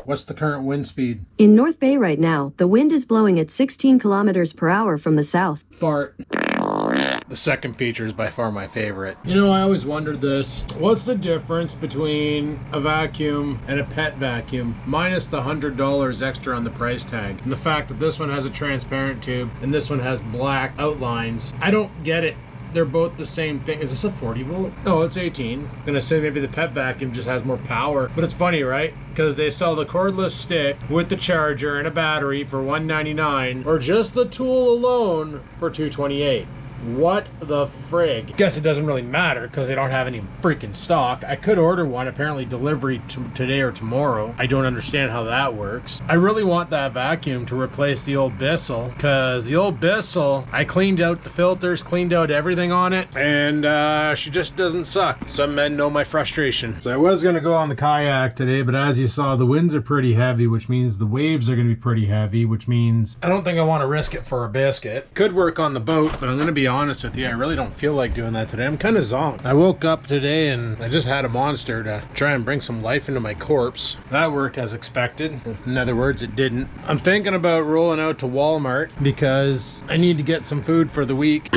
What's the current wind speed? In North Bay right now, the wind is blowing at 16 kilometers per hour from the south. Fart. The second feature is by far my favorite. You know, I always wondered this. What's the difference between a vacuum and a pet vacuum, minus the $100 extra on the price tag? And the fact that this one has a transparent tube and this one has black outlines. I don't get it. They're both the same thing. Is this a 40 volt? No, it's 18. I'm gonna say maybe the pet vacuum just has more power. But it's funny, right? Because they sell the cordless stick with the charger and a battery for $199, or just the tool alone for $228. What the frig? Guess it doesn't really matter because they don't have any freaking stock. I could order one, apparently delivery today or tomorrow. I don't understand how that works. I really want that vacuum to replace the old Bissell, because the old Bissell, I cleaned out the filters, cleaned out everything on it, and she just doesn't suck. Some men know my frustration. So I was gonna go on the kayak today, but as you saw, the winds are pretty heavy, which means the waves are gonna be pretty heavy, which means I don't think I want to risk it for a biscuit. Could work on the boat, but I'm gonna be honest with you, I really don't feel like doing that today. I'm kind of zonked. I woke up today and I just had a monster to try and bring some life into my corpse. That worked as expected. In other words, it didn't. I'm thinking about rolling out to Walmart because I need to get some food for the week.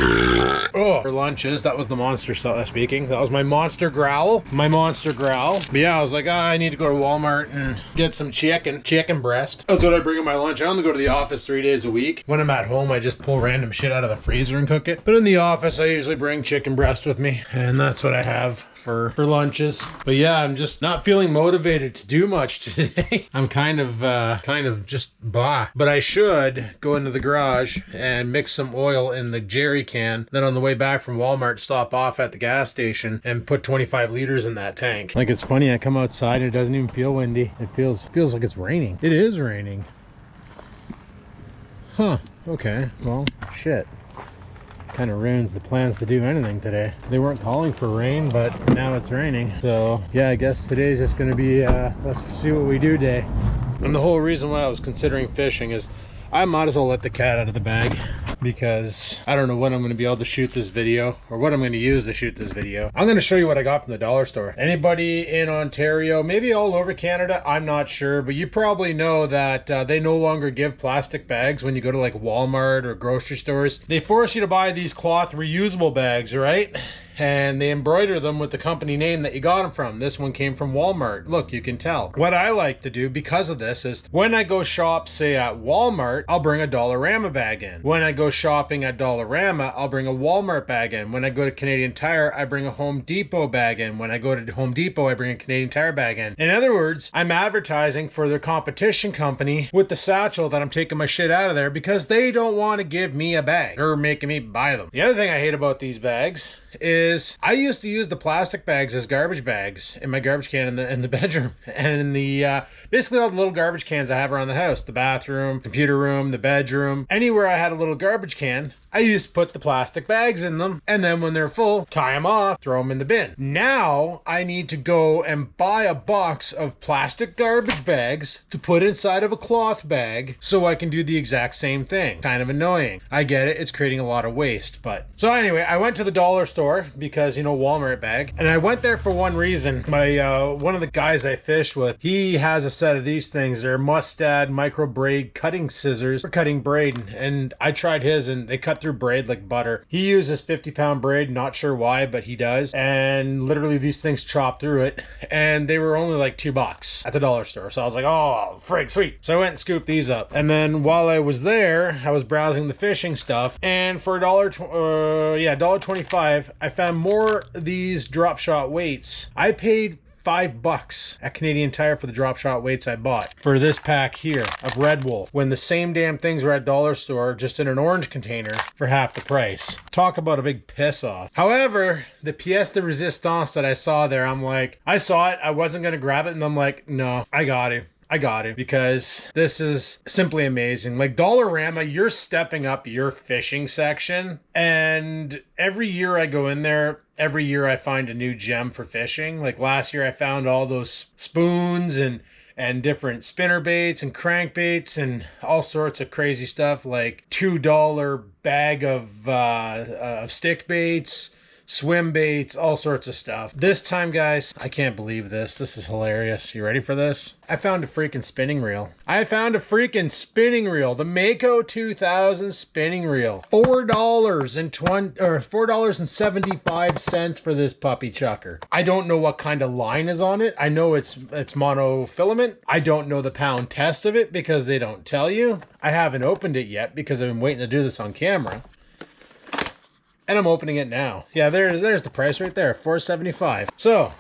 Oh, for lunches. That was the monster speaking. That was my monster growl. My monster growl. But yeah, I was like, I need to go to Walmart and get some chicken breast. That's what I bring in my lunch. I only go to the office 3 days a week. When I'm at home, I just pull random shit out of the freezer and cook it. But in the office, I usually bring chicken breast with me, and that's what I have for lunches. But yeah, I'm just not feeling motivated to do much today. I'm kind of just blah. But I should go into the garage and mix some oil in the jerry can. Then on the way back from Walmart, stop off at the gas station and put 25 liters in that tank. Like, it's funny, I come outside and it doesn't even feel windy. It feels like it's raining. It is raining. Huh, okay, well, shit. Kind of ruins the plans to do anything today. They weren't calling for rain, but now it's raining. So yeah, I guess today's just gonna be let's see what we do day. And the whole reason why I was considering fishing is I might as well let the cat out of the bag, because I don't know when I'm going to be able to shoot this video or what I'm going to use to shoot this video. I'm going to show you what I got from the dollar store. Anybody in Ontario, maybe all over Canada, I'm not sure, but you probably know that they no longer give plastic bags when you go to like Walmart or grocery stores. They force you to buy these cloth reusable bags, right? And they embroider them with the company name that you got them from. This one came from Walmart. Look, you can tell. What I like to do because of this is when I go shop, say at Walmart, I'll bring a Dollarama bag in. When I go shopping at Dollarama, I'll bring a Walmart bag in. When I go to Canadian Tire, I bring a Home Depot bag in. When I go to Home Depot, I bring a Canadian Tire bag in. In other words, I'm advertising for their competition company with the satchel that I'm taking my shit out of there because they don't want to give me a bag or making me buy them. The other thing I hate about these bags is I used to use the plastic bags as garbage bags in my garbage can in the bedroom, and in the basically all the little garbage cans I have around the house, the bathroom, computer room, the bedroom, anywhere I had a little garbage can, I used to put the plastic bags in them, and then when they're full, tie them off, throw them in the bin. Now I need to go and buy a box of plastic garbage bags to put inside of a cloth bag so I can do the exact same thing. Kind of annoying. I get it, it's creating a lot of waste, but... So anyway, I went to the dollar store because, you know, Walmart bag, and I went there for one reason. One of the guys I fished with, he has a set of these things. They're Mustad micro braid cutting scissors for cutting braid, and I tried his and they cut through braid like butter. He uses 50-pound braid, not sure why, but he does, and literally these things chop through it, and they were only like $2 at the dollar store. So I was like, oh frig, sweet. So I went and scooped these up, and then while I was there, I was browsing the fishing stuff, and for $1.25 I found more of these drop shot weights. I paid $5 at Canadian Tire for the drop shot weights I bought for this pack here of Red Wolf, when the same damn things were at dollar store just in an orange container for half the price. Talk about a big piss off. However, the pièce de resistance that I saw there, I'm like, I saw it, I wasn't gonna grab it, and I'm like, no, I got it, because this is simply amazing. Like, Dollarama, you're stepping up your fishing section, and every year I go in there, every year I find a new gem for fishing. Like last year I found all those spoons and different spinner baits and crankbaits and all sorts of crazy stuff, like $2 bag of stick baits, swim baits, all sorts of stuff. This time, guys, I can't believe this. This is hilarious. You ready for this? I found a freaking spinning reel. I found a freaking spinning reel. The Mako 2000 spinning reel. $4.75 for this puppy chucker. I don't know what kind of line is on it. I know it's monofilament. I don't know the pound test of it because they don't tell you. I haven't opened it yet because I've been waiting to do this on camera. And I'm opening it now. Yeah, there's the price right there, $4.75. So,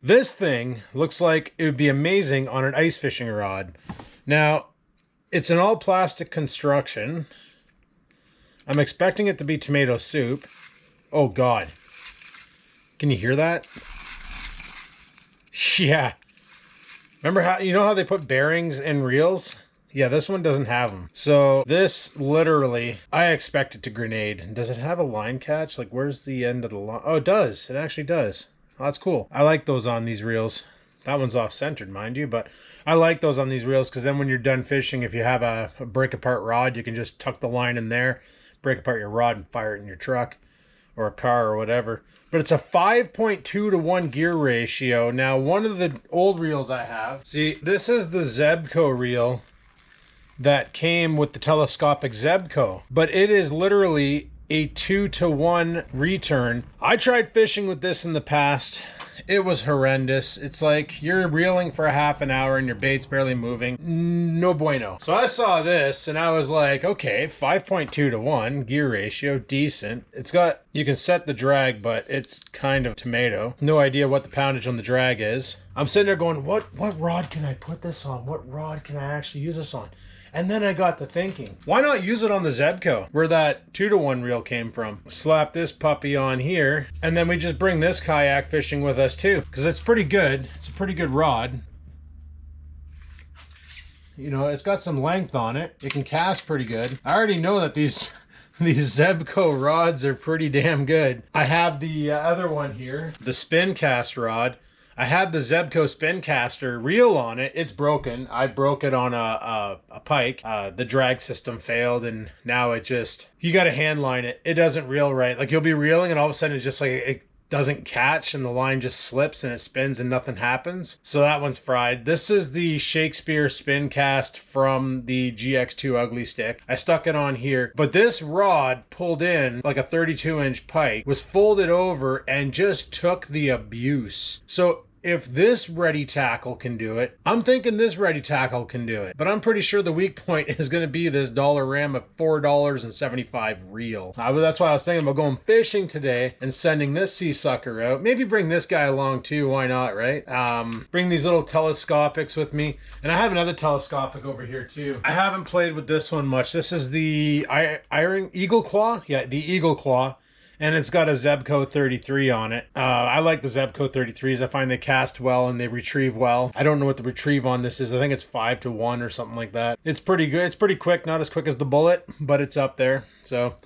this thing looks like it would be amazing on an ice fishing rod. Now, it's an all plastic construction. I'm expecting it to be tomato soup. Oh God. Can you hear that? Yeah. Remember how, you know how they put bearings in reels? Yeah, this one doesn't have them. So this literally, I expect it to grenade. Does it have a line catch? Like, where's the end of the line? Oh, it does. It actually does. Oh, that's cool. I like those on these reels. That one's off-centered, mind you, but I like those on these reels because then when you're done fishing, if you have a break-apart rod, you can just tuck the line in there, break apart your rod, and fire it in your truck or a car or whatever. But it's a 5.2 to 1 gear ratio. Now, one of the old reels I have, see, this is the Zebco reel that came with the telescopic Zebco, but it is literally a 2 to 1 return. I tried fishing with this in the past. It was horrendous. It's like you're reeling for a half an hour and your bait's barely moving. No bueno. So I saw this and I was like, okay, 5.2 to 1 gear ratio, decent. It's got, you can set the drag, but it's kind of tomato. No idea what the poundage on the drag is. I'm sitting there going, what rod can I put this on? What rod can I actually use this on? And then I got to thinking, why not use it on the Zebco, where that 2 to 1 reel came from? Slap this puppy on here, and then we just bring this kayak fishing with us too, because it's pretty good. It's a pretty good rod. You know, it's got some length on it. It can cast pretty good. I already know that these Zebco rods are pretty damn good. I have the other one here, the spin cast rod. I had the Zebco spin caster reel on it. It's broken. I broke it on a pike. The drag system failed, and now it just, you got to hand line it. It doesn't reel right. Like, you'll be reeling and all of a sudden it's just like, it doesn't catch and the line just slips and it spins and nothing happens. So that one's fried. This is the Shakespeare spin cast from the GX2 Ugly Stick. I stuck it on here, but this rod pulled in like a 32-inch pike, was folded over and just took the abuse. So if this ready tackle can do it, I'm thinking this ready tackle can do it. But I'm pretty sure the weak point is going to be this Dollarama $4.75 reel. That's why I was thinking about going fishing today and sending this sea sucker out. Maybe bring this guy along too. Why not, right? Bring these little telescopics with me. And I have another telescopic over here too. I haven't played with this one much. This is the Iron Eagle Claw. Yeah, the Eagle Claw. And it's got a Zebco 33 on it. I like the Zebco 33s. I find they cast well and they retrieve well. I don't know what the retrieve on this is. I think it's 5 to 1 or something like that. It's pretty good. It's pretty quick. Not as quick as the Bullet, but it's up there. So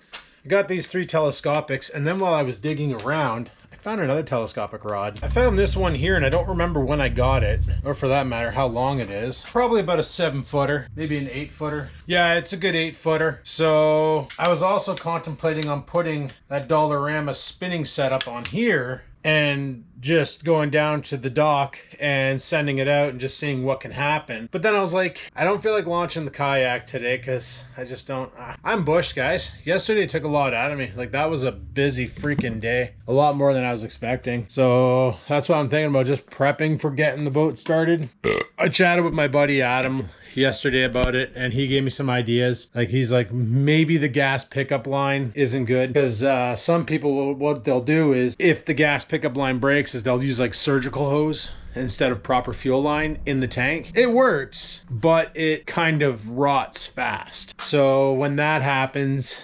I got these 3 telescopics. And then while I was digging around, I found another telescopic rod. I found this one here and I don't remember when I got it, or for that matter, how long it is. Probably about a 7-footer, maybe an 8-footer. Yeah, it's a good 8-footer. So I was also contemplating on putting that Dollarama spinning setup on here and just going down to the dock and sending it out and just seeing what can happen. But then I was like, I don't feel like launching the kayak today because I just don't. I'm bushed, guys. Yesterday took a lot out of me. Like, that was a busy freaking day. A lot more than I was expecting. So that's what I'm thinking about, just prepping for getting the boat started. I chatted with my buddy Adam yesterday about it and he gave me some ideas. Like, he's like, maybe the gas pickup line isn't good because some people, what they'll do is, if the gas pickup line breaks, is they'll use like surgical hose instead of proper fuel line in the tank. It works, but it kind of rots fast. So when that happens,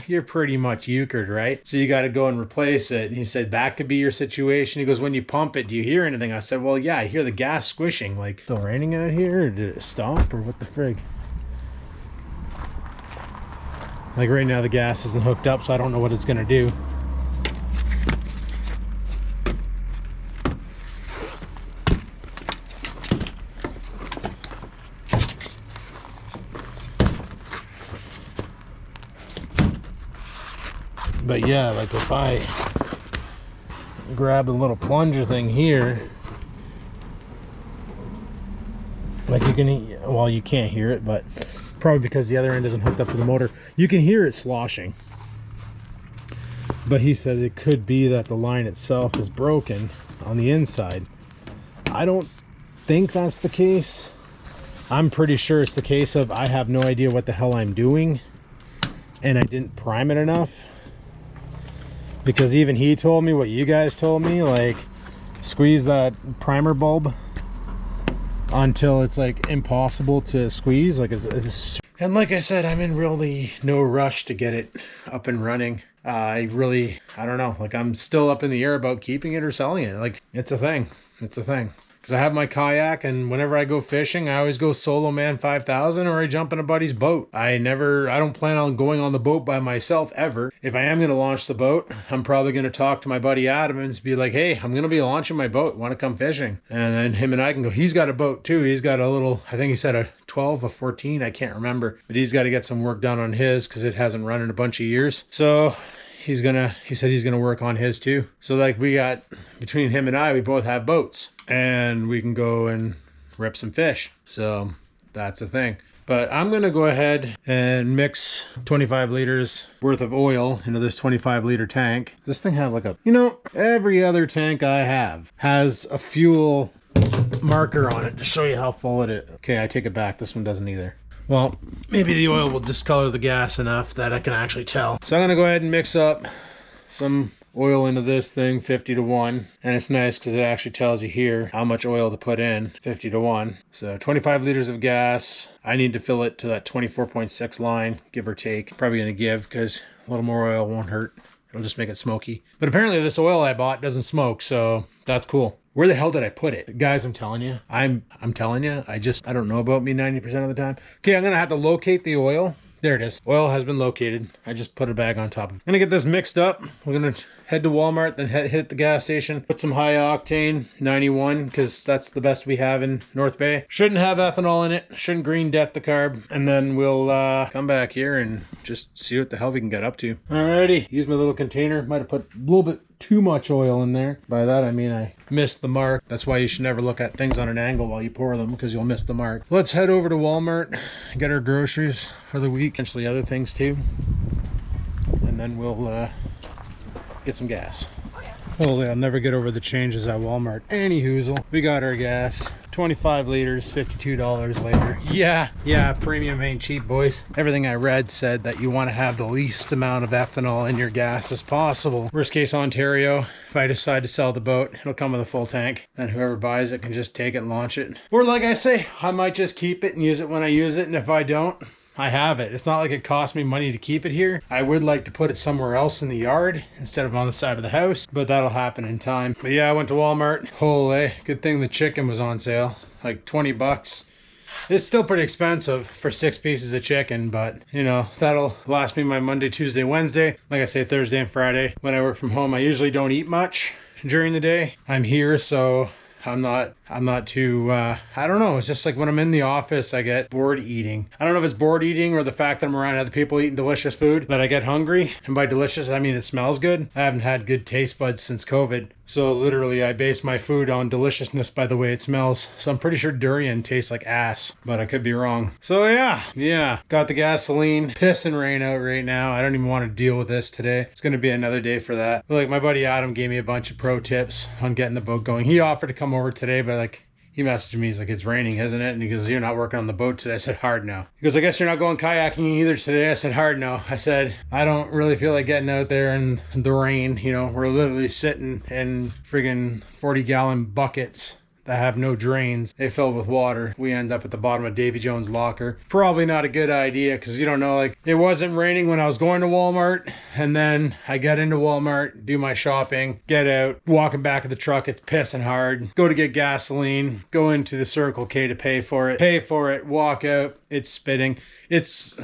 you're pretty much euchred, right? So you got to go and replace it. And he said that could be your situation. He goes, when you pump it, do you hear anything? I said, well, yeah, I hear the gas squishing. Like, still raining out here, or did it stop, or what the frig? Like, right now the gas isn't hooked up, so I don't know what it's gonna do. But yeah, like if I grab a little plunger thing here, like you can, well, you can't hear it, but probably because the other end isn't hooked up to the motor, you can hear it sloshing. But he said it could be that the line itself is broken on the inside. I don't think that's the case. I'm pretty sure it's the case of I have no idea what the hell I'm doing and I didn't prime it enough. Because even he told me what you guys told me, like squeeze that primer bulb until it's like impossible to squeeze. Like it's and like I said, I'm in really no rush to get it up and running. I don't know, like I'm still up in the air about keeping it or selling it. Like it's a thing. Because I have my kayak, and whenever I go fishing, I always go solo man 5,000, or I jump in a buddy's boat. I don't plan on going on the boat by myself ever. If I am going to launch the boat, I'm probably going to talk to my buddy Adam and be like, hey, I'm going to be launching my boat. Want to come fishing? And then him and I can go. He's got a boat too. He's got a little, I think he said a 12, a 14, I can't remember. But he's got to get some work done on his because it hasn't run in a bunch of years. So he said he's gonna work on his too. So like we got, between him and I, we both have boats and we can go and rip some fish. So that's the thing. But I'm gonna go ahead and mix 25 liters worth of oil into this 25 liter tank. This thing has like a, every other tank I have has a fuel marker on it to show you how full it is. Okay, I take it back. This one doesn't either. Well, maybe the oil will discolor the gas enough that I can actually tell. So I'm going to go ahead and mix up some oil into this thing, 50 to 1. And it's nice because it actually tells you here how much oil to put in, 50 to 1. So 25 liters of gas. I need to fill it to that 24.6 line, give or take. Probably going to give because a little more oil won't hurt. It'll just make it smoky. But apparently this oil I bought doesn't smoke, so that's cool. Where the hell did I put it? Guys, I'm telling you. I'm telling you. I don't know about me 90% of the time. Okay, I'm going to have to locate the oil. There it is. Oil has been located. I just put a bag on top of it. I'm going to get this mixed up. We're going to head to Walmart, then hit the gas station. Put some high octane 91 because that's the best we have in North Bay. Shouldn't have ethanol in it. Shouldn't green death the carb. And then we'll come back here and just see what the hell we can get up to. Alrighty. Use my little container. Might have put a little bit too much oil in there. By that I mean I missed the mark. That's why you should never look at things on an angle while you pour them, because you'll miss the mark. Let's head over to Walmart, get our groceries for the week, potentially other things too, and then we'll get some gas. Holy, I'll never get over the changes at Walmart. Any hoozle, we got our gas. 25 liters, $52 later. Yeah, premium ain't cheap, boys. Everything I read said that you want to have the least amount of ethanol in your gas as possible. Worst case Ontario, if I decide to sell the boat, it'll come with a full tank. Then whoever buys it can just take it and launch it. Or like I say, I might just keep it and use it when I use it, and if I don't, I have it. It's not like it cost me money to keep it here. I would like to put it somewhere else in the yard instead of on the side of the house, but that'll happen in time. But yeah, I went to Walmart. Holy, good thing the chicken was on sale. Like 20 bucks. It's still pretty expensive for 6 pieces of chicken, but that'll last me my Monday, Tuesday, Wednesday. Like I say, Thursday and Friday. When I work from home, I usually don't eat much during the day. I'm here, so I'm not too, I don't know. It's just like when I'm in the office, I get bored eating. I don't know if it's bored eating or the fact that I'm around other people eating delicious food that I get hungry. And by delicious, I mean it smells good. I haven't had good taste buds since COVID. So literally I base my food on deliciousness by the way it smells. So I'm pretty sure durian tastes like ass, but I could be wrong. So yeah. Got the gasoline. Piss and rain out right now. I don't even want to deal with this today. It's going to be another day for that. But like my buddy Adam gave me a bunch of pro tips on getting the boat going. He offered to come over today, but like he messaged me. He's like, it's raining, isn't it? And he goes, you're not working on the boat today. I said, hard no. He goes, I guess you're not going kayaking either today. I said, hard no. I said, I don't really feel like getting out there in the rain. We're literally sitting in friggin' 40-gallon buckets that have no drains. They fill with water. We end up at the bottom of Davy Jones' locker. Probably not a good idea because you don't know, like it wasn't raining when I was going to Walmart, and then I get into Walmart, do my shopping, get out, walking back to the truck, it's pissing hard, go to get gasoline, go into the Circle K to pay for it, walk out, It's spitting. It's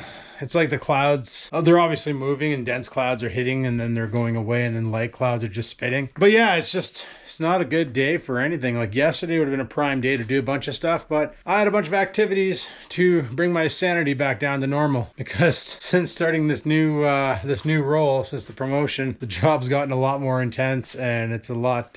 like the clouds, they're obviously moving, and dense clouds are hitting and then they're going away, and then light clouds are just spitting. But yeah, it's not a good day for anything. Like yesterday would have been a prime day to do a bunch of stuff, but I had a bunch of activities to bring my sanity back down to normal, because since starting this new role, since the promotion, the job's gotten a lot more intense, and it's a lot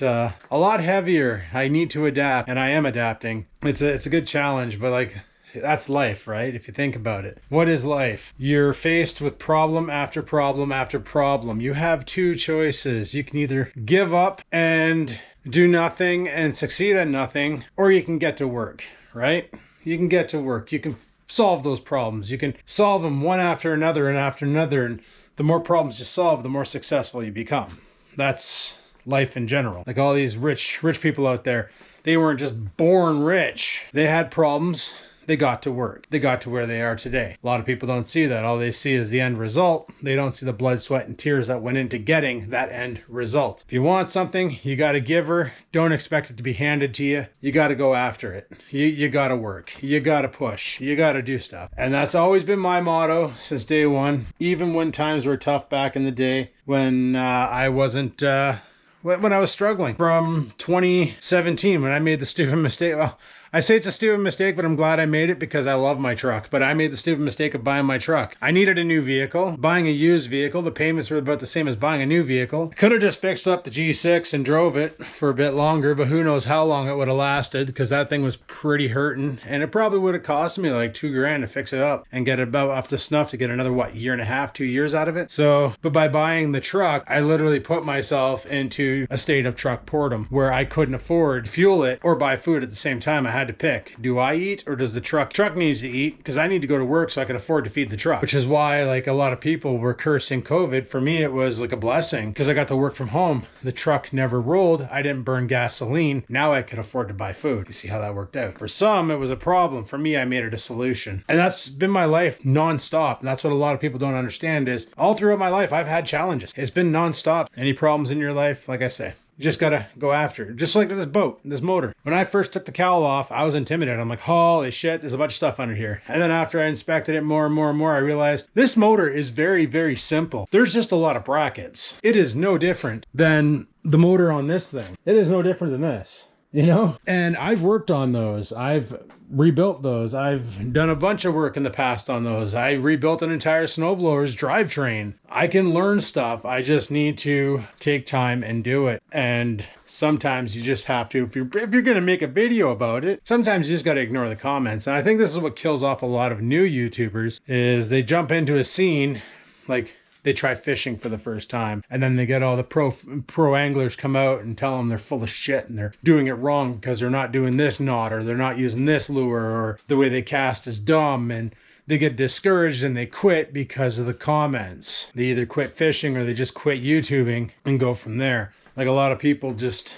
heavier. I need to adapt, and I am adapting. It's a good challenge, but like, that's life, right? If you think about it. What is life? You're faced with problem after problem after problem. You have two choices. You can either give up and do nothing and succeed at nothing, or you can get to work, right? You can get to work. You can solve those problems. You can solve them one after another and after another. And the more problems you solve, the more successful you become. That's life in general. Like all these rich people out there, they weren't just born rich. They had problems. They got to work. They got to where they are today. A lot of people don't see that. All they see is the end result. They don't see the blood, sweat, and tears that went into getting that end result. If you want something, you got to give her. Don't expect it to be handed to you. You got to go after it. You got to work. You got to push. You got to do stuff. And that's always been my motto since day one. Even when times were tough back in the day, when I wasn't... when I was struggling, from 2017, when I made the stupid mistake. Well, I say it's a stupid mistake, but I'm glad I made it because I love my truck. But I made the stupid mistake of buying my truck. I needed a new vehicle. Buying a used vehicle, the payments were about the same as buying a new vehicle. I could have just fixed up the G6 and drove it for a bit longer, but who knows how long it would have lasted, because that thing was pretty hurting. And it probably would have cost me like $2,000 to fix it up and get it about up to snuff to get another, year and a half, 2 years out of it. So, but by buying the truck, I literally put myself into a state of truck boredom where I couldn't afford fuel it or buy food at the same time. I had to pick. Do I eat, or does the truck needs to eat? Because I need to go to work so I can afford to feed the truck, which is why like a lot of people were cursing COVID. For me, it was like a blessing because I got to work from home. The truck never rolled. I didn't burn gasoline. Now I could afford to buy food. You see how that worked out. For some, it was a problem. For me, I made it a solution. And that's been my life nonstop. And that's what a lot of people don't understand is all throughout my life, I've had challenges. It's been nonstop. Any problems in your life, like I say, you just gotta go after it. Just like this boat, this motor. When I first took the cowl off, I was intimidated. I'm like, holy shit, there's a bunch of stuff under here. And then after I inspected it more and more and more, I realized this motor is very, very simple. There's just a lot of brackets. It is no different than the motor on this thing. It is no different than this. You know? And I've worked on those. I've rebuilt those. I've done a bunch of work in the past on those. I rebuilt an entire snowblower's drivetrain. I can learn stuff. I just need to take time and do it. And sometimes you just have to, if you're going to make a video about it, sometimes you just got to ignore the comments. And I think this is what kills off a lot of new YouTubers is they jump into a scene like they try fishing for the first time, and then they get all the pro anglers come out and tell them they're full of shit and they're doing it wrong because they're not doing this knot, or they're not using this lure, or the way they cast is dumb, and they get discouraged and they quit because of the comments. They either quit fishing or they just quit YouTubing and go from there. Like a lot of people just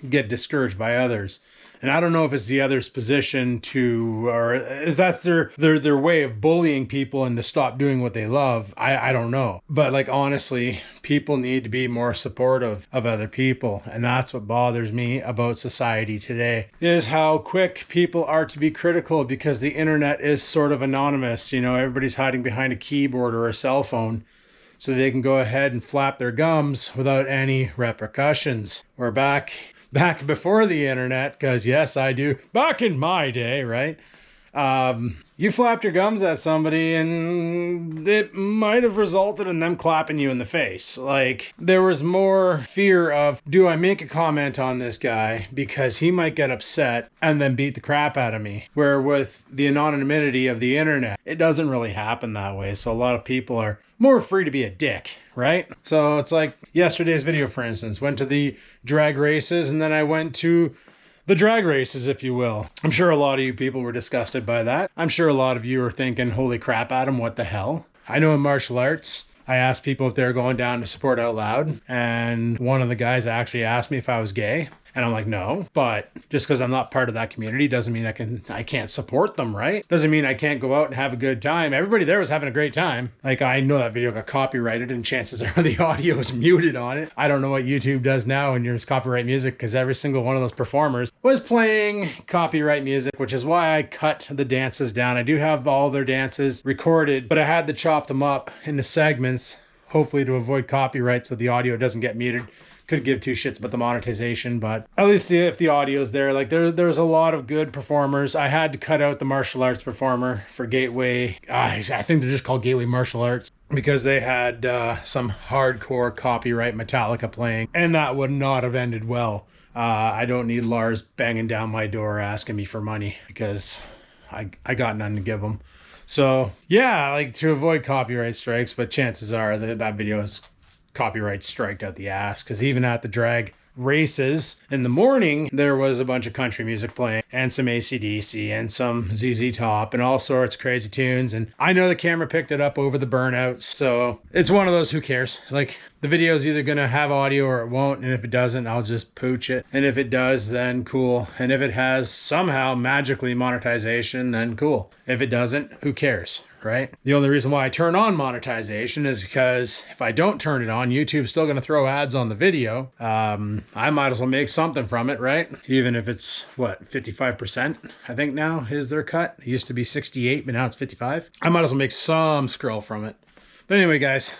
get discouraged by others. And I don't know if it's the other's position to, or if that's their way of bullying people and to stop doing what they love. I don't know. But like, honestly, people need to be more supportive of other people. And that's what bothers me about society today, is how quick people are to be critical because the internet is sort of anonymous. You know, everybody's hiding behind a keyboard or a cell phone, so they can go ahead and flap their gums without any repercussions. We're back before the internet, because yes, I do. Back in my day, right? You flapped your gums at somebody and it might have resulted in them clapping you in the face. Like, there was more fear of, do I make a comment on this guy because he might get upset and then beat the crap out of me? Where with the anonymity of the internet, it doesn't really happen that way. So a lot of people are more free to be a dick, right? So it's like yesterday's video, for instance, went to the drag races, and then I went to the drag races, if you will. I'm sure a lot of you people were disgusted by that. I'm sure a lot of you are thinking, holy crap, Adam, what the hell? I know in martial arts, I asked people if they're going down to support out loud, and one of the guys actually asked me if I was gay. And I'm like, no, but just because I'm not part of that community doesn't mean I can't support them, right? Doesn't mean I can't go out and have a good time. Everybody there was having a great time. Like, I know that video got copyrighted and chances are the audio is muted on it. I don't know what YouTube does now when there's copyright music, because every single one of those performers was playing copyright music, which is why I cut the dances down. I do have all their dances recorded, but I had to chop them up into segments, hopefully to avoid copyright so the audio doesn't get muted. Could give two shits about the monetization, but at least if the audio's there, like there's a lot of good performers. I had to cut out the martial arts performer for Gateway. I think they're just called Gateway Martial Arts, because they had some hardcore copyright Metallica playing, and that would not have ended well. I don't need Lars banging down my door asking me for money, because I got none to give him. So yeah, like, to avoid copyright strikes, but chances are that video is copyright striked out the ass, because even at the drag races in the morning, there was a bunch of country music playing and some AC/DC and some ZZ Top and all sorts of crazy tunes. And I know the camera picked it up over the burnouts, so it's one of those, who cares? Like, the video is either gonna have audio or it won't, and if it doesn't, I'll just pooch it. And if it does, then cool. And if it has somehow magically monetization, then cool. If it doesn't, who cares? Right? The only reason why I turn on monetization is because if I don't turn it on, YouTube's still going to throw ads on the video. I might as well make something from it, right? Even if it's, what, 55%, I think now is their cut. It used to be 68, but now it's 55. I might as well make some skrill from it. But anyway, guys,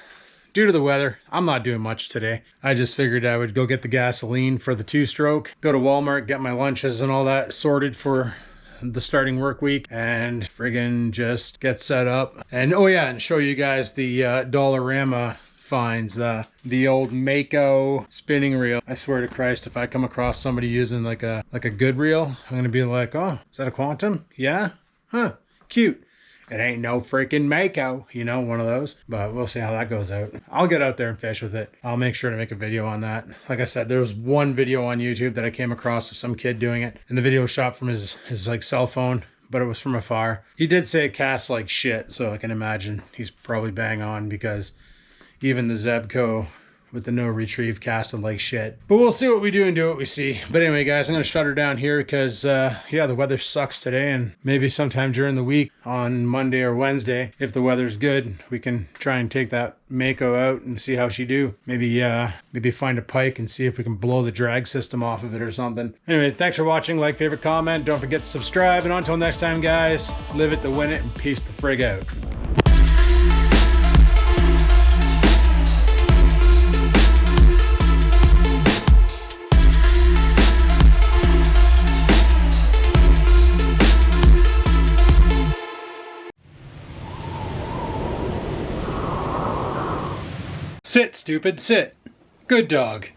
due to the weather, I'm not doing much today. I just figured I would go get the gasoline for the 2-stroke, go to Walmart, get my lunches and all that sorted for the starting work week, and friggin' just get set up. And oh yeah, and show you guys the Dollarama Finds, the old Mako spinning reel. I swear to Christ, if I come across somebody using like a good reel, I'm gonna be like, oh, is that a Quantum? Yeah? Huh, cute. It ain't no freaking Mako, you know, one of those. But we'll see how that goes out. I'll get out there and fish with it. I'll make sure to make a video on that. Like I said, there was one video on YouTube that I came across of some kid doing it, and the video was shot from his like cell phone, but it was from afar. He did say it casts like shit, so I can imagine he's probably bang on, because even the Zebco with the no retrieve casted like shit. But we'll see what we do and do what we see. But anyway, guys, I'm gonna shut her down here because yeah, the weather sucks today, and maybe sometime during the week on Monday or Wednesday, if the weather's good, we can try and take that Mako out and see how she do. Maybe find a pike and see if we can blow the drag system off of it or something. Anyway, thanks for watching. Like, favorite, comment. Don't forget to subscribe, and until next time, guys, live it to win it and peace the frig out. Sit, stupid, sit. Good dog.